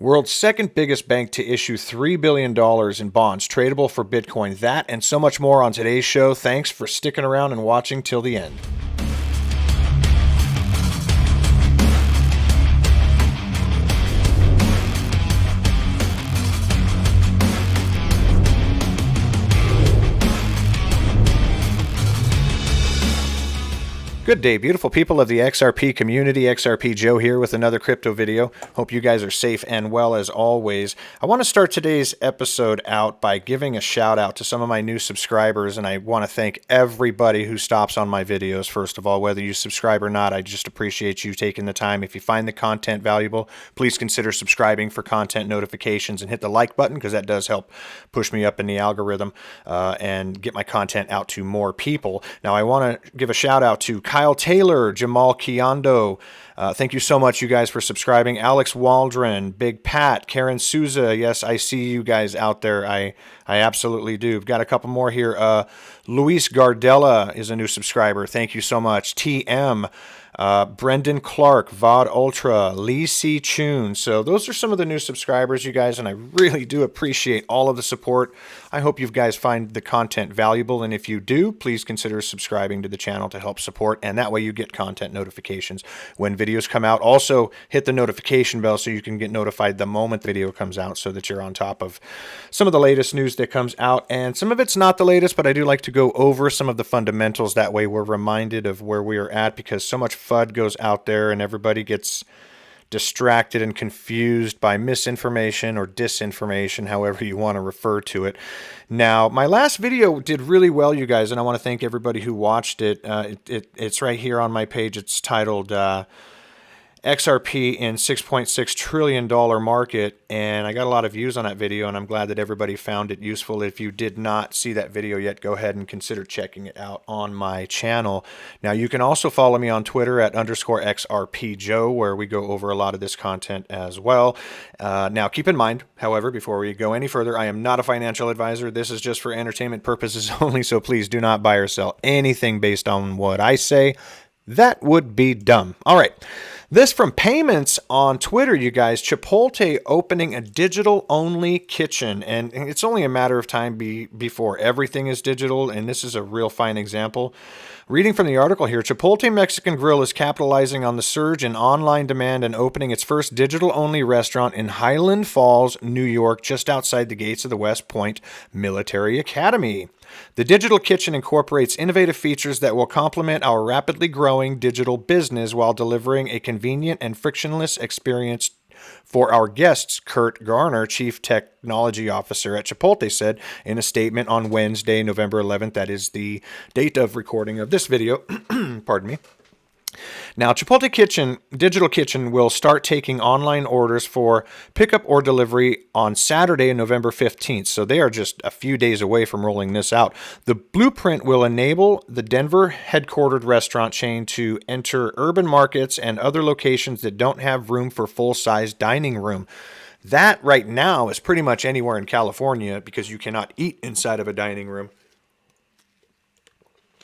World's second biggest bank to issue $3 billion in bonds tradable for Bitcoin. That and so much more on today's show. Thanks for sticking around and watching till the end. Good day, beautiful people of the XRP community. XRP Joe here with another crypto video. Hope you guys are safe and well as always. I want to start today's episode out by giving a shout out to some of my new subscribers, and I want to thank everybody who stops on my videos. First of all, whether you subscribe or not, I just appreciate you taking the time. If you find the content valuable, please consider subscribing for content notifications and hit the like button, because that does help push me up in the algorithm and get my content out to more people. Now, I want to give a shout out to Kyle Taylor, Jamal Kiando. Thank you so much, you guys, for subscribing. Alex Waldron, Big Pat, Karen Souza. Yes, I see you guys out there. I absolutely do. We've got a couple more here. Luis Gardella is a new subscriber. Thank you so much. TM. Brendan Clark, VOD Ultra, Lee C. Chun. So those are some of the new subscribers, you guys, and I really do appreciate all of the support. I hope you guys find the content valuable, and if you do, please consider subscribing to the channel to help support, and that way you get content notifications when videos come out. Also, hit the notification bell so you can get notified the moment the video comes out, so that you're on top of some of the latest news that comes out, and some of it's not the latest, but I do like to go over some of the fundamentals. That way we're reminded of where we are at, because so much FUD goes out there and everybody gets distracted and confused by misinformation or disinformation, however you want to refer to it. Now, my last video did really well, you guys, and I want to thank everybody who watched it. It's right here on my page. It's titled XRP in $6.6 trillion market, and I got a lot of views on that video, and I'm glad that everybody found it useful. If you did not see that video yet, go ahead and consider checking it out on my channel. Now, you can also follow me on Twitter at _XRPJoe, where we go over a lot of this content as well. Now, keep in mind, however, before we go any further, I am not a financial advisor. This is just for entertainment purposes only, so please do not buy or sell anything based on what I say. That would be dumb. All right. This from Payments on Twitter, you guys. Chipotle opening a digital-only kitchen, and it's only a matter of time before everything is digital, and this is a real fine example. Reading from the article here, Chipotle Mexican Grill is capitalizing on the surge in online demand and opening its first digital-only restaurant in Highland Falls, New York, just outside the gates of the West Point Military Academy. The digital kitchen incorporates innovative features that will complement our rapidly growing digital business while delivering a convenient and frictionless experience for our guests, Kurt Garner, Chief Technology Officer at Chipotle, said in a statement on Wednesday, November 11th. That is the date of recording of this video. Pardon me. Now, Chipotle Digital Kitchen will start taking online orders for pickup or delivery on Saturday, November 15th. So they are just a few days away from rolling this out. The blueprint will enable the Denver headquartered restaurant chain to enter urban markets and other locations that don't have room for full-size dining room. That right now is pretty much anywhere in California, because you cannot eat inside of a dining room.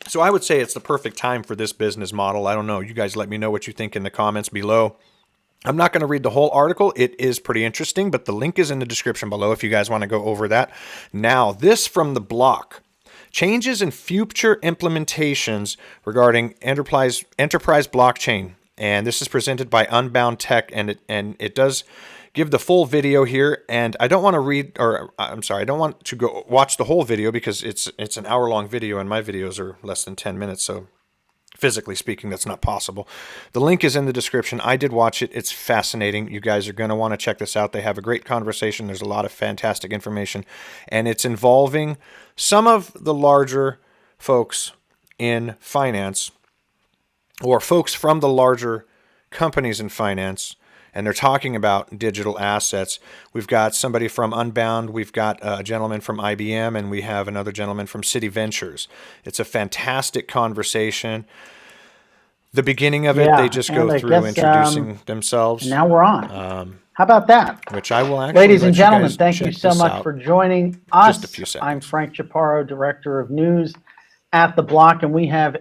So I would say it's the perfect time for this business model. I don't know. You guys let me know what you think in the comments below. I'm not going to read the whole article. It is pretty interesting, but the link is in the description below if you guys want to go over that. Now, this from The Block. Changes in future implementations regarding enterprise blockchain. And this is presented by Unbound Tech, and it does give the full video here, and I don't want to read, or I'm sorry, I don't want to go watch the whole video, because it's an hour-long video, and my videos are less than 10 minutes, so physically speaking, that's not possible. The link is in the description. I did watch it. It's fascinating. You guys are going to want to check this out. They have a great conversation. There's a lot of fantastic information, and it's involving some of the larger folks in finance, or folks from the larger companies in finance, and they're talking about digital assets. We've got somebody from Unbound, we've got a gentleman from IBM, and we have another gentleman from City Ventures. It's a fantastic conversation. The beginning of it, they just go through introducing themselves. Now we're on. How about that? Which I will actually Ladies and gentlemen, thank you so much for joining us. Just a few seconds. I'm Frank Chaparro, Director of News at The Block, and we have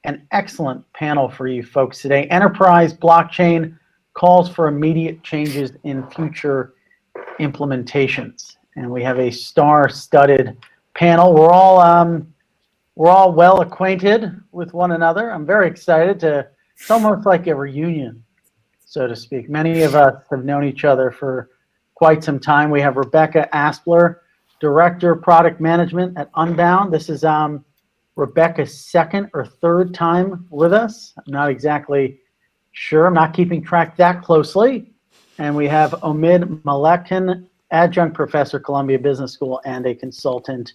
an excellent panel for you folks today. Enterprise blockchain calls for immediate changes in future implementations. And we have a star-studded panel. We're all well acquainted with one another. I'm very excited to. It's almost like a reunion, so to speak. Many of us have known each other for quite some time. We have Rebecca Aspler, Director of Product Management at Unbound. This is Rebecca's second or third time with us. I'm not exactly sure. I'm not keeping track that closely. And we have Omid Malekin, Adjunct Professor, Columbia Business School, and a consultant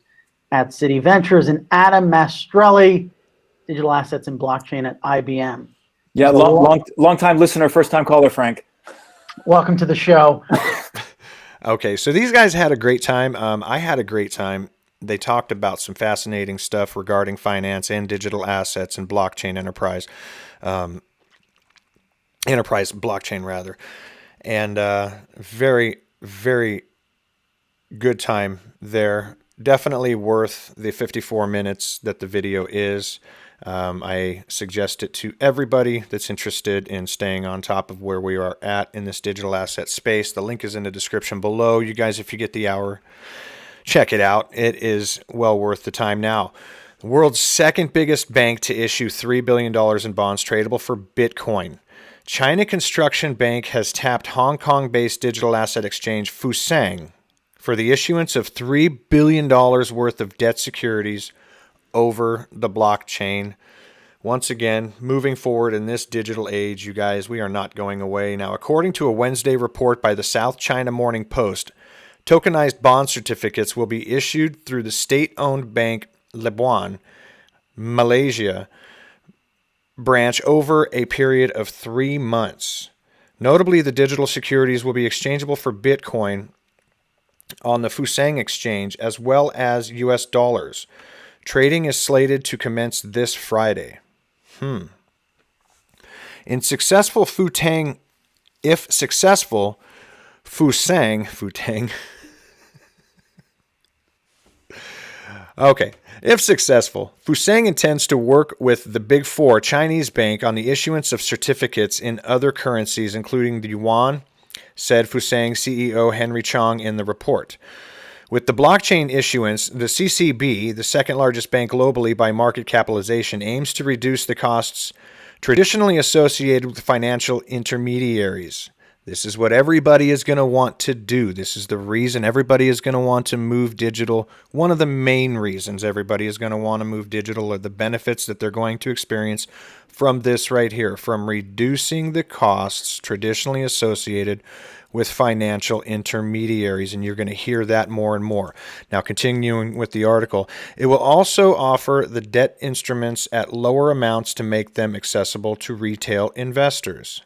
at City Ventures, and Adam Mastrelli, Digital Assets and Blockchain at IBM. Yeah, long time listener, first time caller, Frank. Welcome to the show. Okay, so these guys had a great time. I had a great time. They talked about some fascinating stuff regarding finance and digital assets and blockchain enterprise blockchain rather. And very, very good time there. Definitely worth the 54 minutes that the video is. I suggest it to everybody that's interested in staying on top of where we are at in this digital asset space. The link is in the description below. You guys, if you get the hour, check it out. It is well worth the time. Now, the world's second biggest bank to issue $3 billion in bonds tradable for Bitcoin. China Construction Bank has tapped Hong Kong-based digital asset exchange Fusang for the issuance of $3 billion worth of debt securities over the blockchain. Once again, moving forward in this digital age, you guys, we are not going away. Now, according to a Wednesday report by the South China Morning Post, tokenized bond certificates will be issued through the state-owned bank Lebuan, Malaysia, branch over a period of 3 months. Notably, the digital securities will be exchangeable for Bitcoin on the Fusang exchange as well as US dollars. Trading is slated to commence this Friday. If successful, Fusang Okay. If successful, Fusang intends to work with the Big Four Chinese bank on the issuance of certificates in other currencies, including the yuan, said Fusang CEO Henry Chong in the report. With the blockchain issuance, the CCB, the second largest bank globally by market capitalization, aims to reduce the costs traditionally associated with financial intermediaries. This is what everybody is going to want to do. This is the reason everybody is going to want to move digital. One of the main reasons everybody is going to want to move digital are the benefits that they're going to experience from this right here, from reducing the costs traditionally associated with financial intermediaries, and you're going to hear that more and more. Now, continuing with the article, it will also offer the debt instruments at lower amounts to make them accessible to retail investors.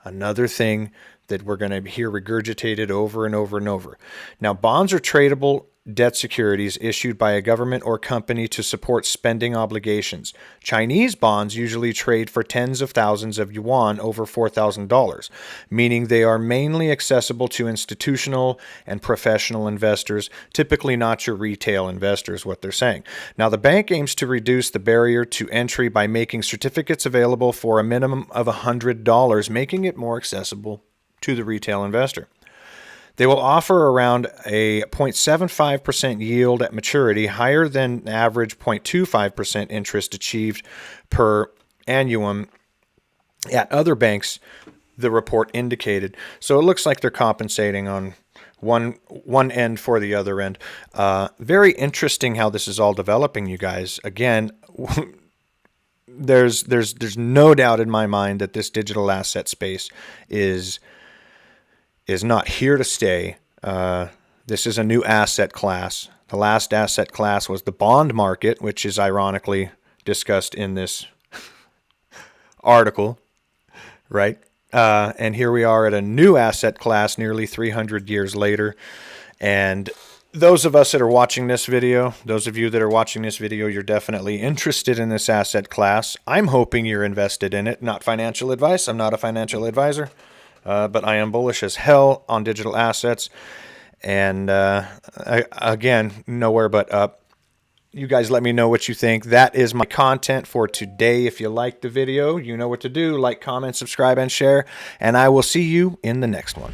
Another thing that we're going to hear regurgitated over and over and over. Now, bonds are tradable debt securities issued by a government or company to support spending obligations. Chinese bonds usually trade for tens of thousands of yuan over $4,000, meaning they are mainly accessible to institutional and professional investors, typically not your retail investors, what they're saying. Now, the bank aims to reduce the barrier to entry by making certificates available for a minimum of $100, making it more accessible to the retail investor. They will offer around a 0.75% yield at maturity, higher than average 0.25% interest achieved per annum at other banks, the report indicated. So it looks like they're compensating on one end for the other end. Very interesting how this is all developing, you guys. Again, there's no doubt in my mind that this digital asset space is not here to stay. This is a new asset class. The last asset class was the bond market, which is ironically discussed in this article, right? And here we are at a new asset class nearly 300 years later. And those of us that are watching this video, those of you that are watching this video, you're definitely interested in this asset class. I'm hoping you're invested in it. Not financial advice. I'm not a financial advisor. But I am bullish as hell on digital assets. And again, nowhere but up. You guys let me know what you think. That is my content for today. If you liked the video, you know what to do. Like, comment, subscribe, and share. And I will see you in the next one.